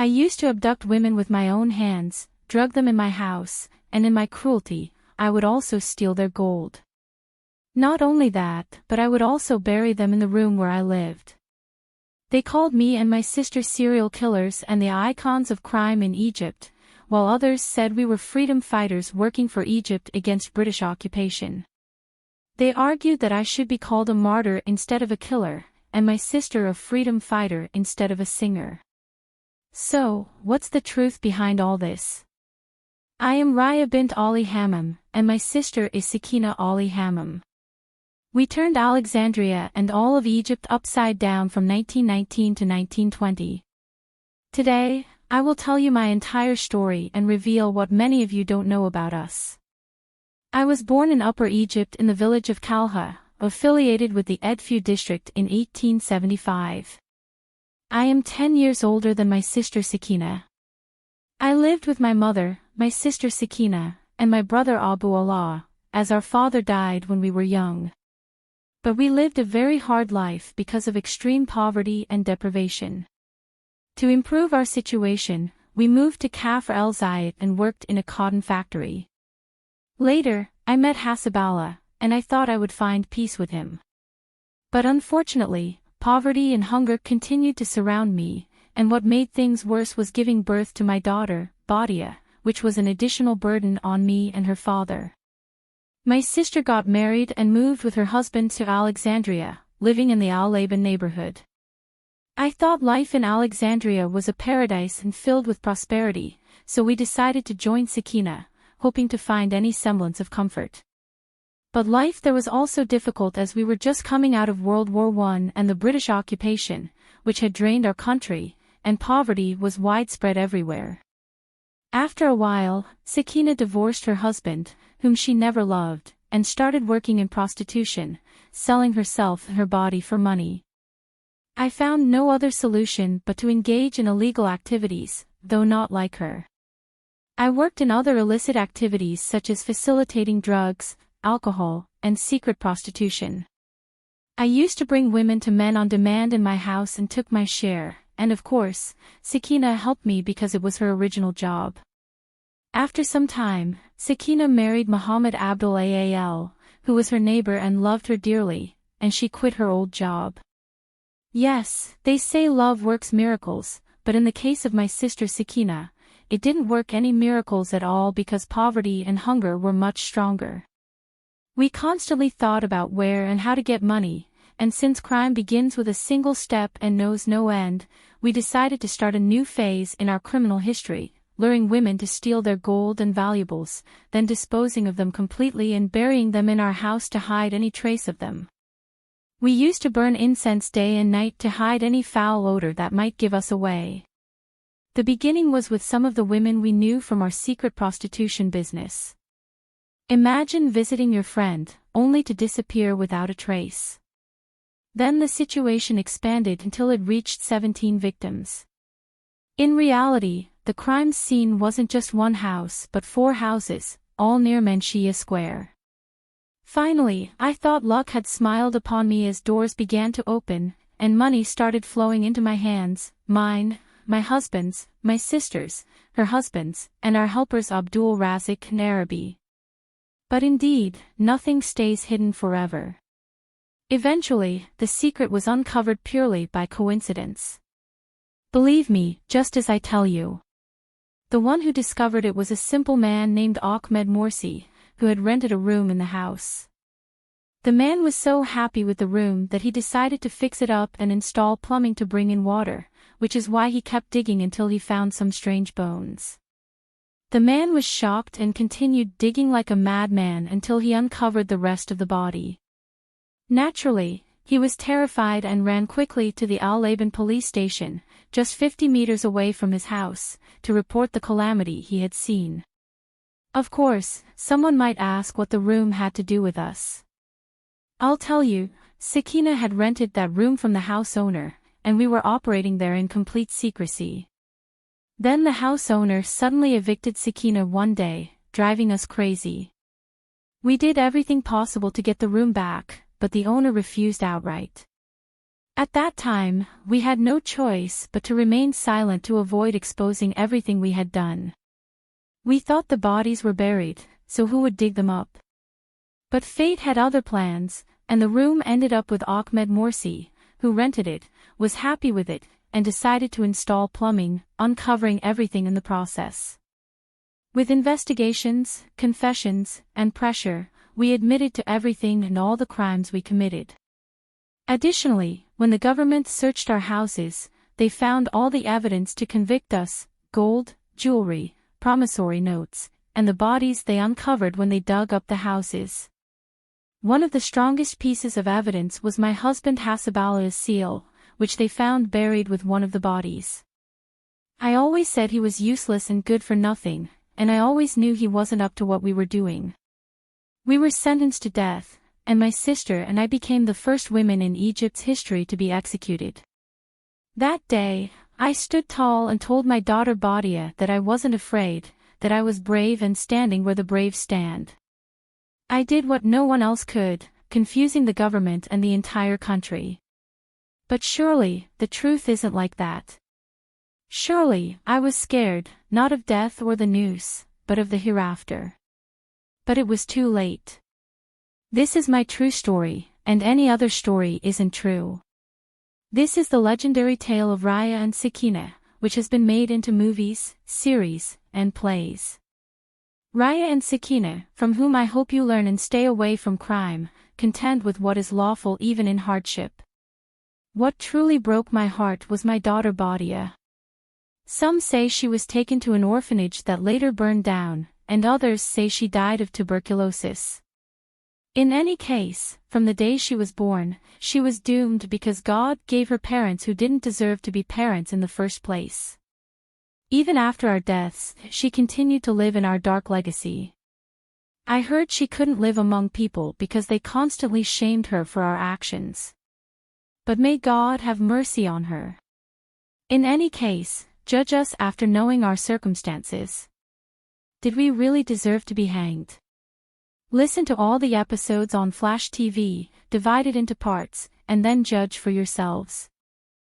I used to abduct women with my own hands, drug them in my house, and in my cruelty, I would also steal their gold. Not only that, but I would also bury them in the room where I lived. They called me and my sister serial killers and the icons of crime in Egypt, while others said we were freedom fighters working for Egypt against British occupation. They argued that I should be called a martyr instead of a killer, and my sister a freedom fighter instead of a singer. So, what's the truth behind all this? I am Raya bint Ali Hammam, and my sister is Sakina Ali Hammam. We turned Alexandria and all of Egypt upside down from 1919 to 1920. Today, I will tell you my entire story and reveal what many of you don't know about us. I was born in Upper Egypt in the village of Kalha, affiliated with the Edfu district in 1875. I am 10 years older than my sister Sakina. I lived with my mother, my sister Sakina, and my brother Abu Allah, as our father died when we were young. But we lived a very hard life because of extreme poverty and deprivation. To improve our situation, we moved to Kafr el-Zayat and worked in a cotton factory. Later, I met Hasabala, and I thought I would find peace with him. But unfortunately, poverty and hunger continued to surround me, and what made things worse was giving birth to my daughter, Badia, which was an additional burden on me and her father. My sister got married and moved with her husband to Alexandria, living in the Al-Laban neighborhood. I thought life in Alexandria was a paradise and filled with prosperity, so we decided to join Sakina, hoping to find any semblance of comfort. But life there was also difficult as we were just coming out of World War I and the British occupation, which had drained our country, and poverty was widespread everywhere. After a while, Sakina divorced her husband, whom she never loved, and started working in prostitution, selling herself and her body for money. I found no other solution but to engage in illegal activities, though not like her. I worked in other illicit activities such as facilitating drugs, alcohol, and secret prostitution. I used to bring women to men on demand in my house and took my share, and of course, Sakina helped me because it was her original job. After some time, Sakina married Muhammad Abdul Al, who was her neighbor and loved her dearly, and she quit her old job. Yes, they say love works miracles, but in the case of my sister Sakina, it didn't work any miracles at all because poverty and hunger were much stronger. We constantly thought about where and how to get money, and since crime begins with a single step and knows no end, we decided to start a new phase in our criminal history, luring women to steal their gold and valuables, then disposing of them completely and burying them in our house to hide any trace of them. We used to burn incense day and night to hide any foul odor that might give us away. The beginning was with some of the women we knew from our secret prostitution business. Imagine visiting your friend, only to disappear without a trace. Then the situation expanded until it reached 17 victims. In reality, the crime scene wasn't just one house but 4 houses, all near Menchia Square. Finally, I thought luck had smiled upon me as doors began to open, and money started flowing into my hands, mine, my husband's, my sister's, her husband's, and our helpers Abdul Razik and Arabi. But indeed, nothing stays hidden forever. Eventually, the secret was uncovered purely by coincidence. Believe me, just as I tell you. The one who discovered it was a simple man named Ahmed Morsi, who had rented a room in the house. The man was so happy with the room that he decided to fix it up and install plumbing to bring in water, which is why he kept digging until he found some strange bones. The man was shocked and continued digging like a madman until he uncovered the rest of the body. Naturally, he was terrified and ran quickly to the Al-Laban police station, just 50 meters away from his house, to report the calamity he had seen. Of course, someone might ask what the room had to do with us. I'll tell you, Sakina had rented that room from the house owner, and we were operating there in complete secrecy. Then the house owner suddenly evicted Sakina one day, driving us crazy. We did everything possible to get the room back, but the owner refused outright. At that time, we had no choice but to remain silent to avoid exposing everything we had done. We thought the bodies were buried, so who would dig them up? But fate had other plans, and the room ended up with Ahmed Morsi, who rented it, was happy with it, and decided to install plumbing, uncovering everything in the process. With investigations, confessions, and pressure, we admitted to everything and all the crimes we committed. Additionally, when the government searched our houses, they found all the evidence to convict us: gold, jewelry, promissory notes, and the bodies they uncovered when they dug up the houses. One of the strongest pieces of evidence was my husband Hasaballa's seal, which they found buried with one of the bodies. I always said he was useless and good for nothing, and I always knew he wasn't up to what we were doing. We were sentenced to death, and my sister and I became the first women in Egypt's history to be executed. That day, I stood tall and told my daughter Badia that I wasn't afraid, that I was brave and standing where the brave stand. I did what no one else could, confusing the government and the entire country. But surely, the truth isn't like that. Surely, I was scared, not of death or the noose, but of the hereafter. But it was too late. This is my true story, and any other story isn't true. This is the legendary tale of Raya and Sakina, which has been made into movies, series, and plays. Raya and Sakina, from whom I hope you learn and stay away from crime, content with what is lawful even in hardship. What truly broke my heart was my daughter Badia. Some say she was taken to an orphanage that later burned down, and others say she died of tuberculosis. In any case, from the day she was born, she was doomed because God gave her parents who didn't deserve to be parents in the first place. Even after our deaths, she continued to live in our dark legacy. I heard she couldn't live among people because they constantly shamed her for our actions. But may God have mercy on her. In any case, judge us after knowing our circumstances. Did we really deserve to be hanged? Listen to all the episodes on Flash TV, divided into parts, and then judge for yourselves.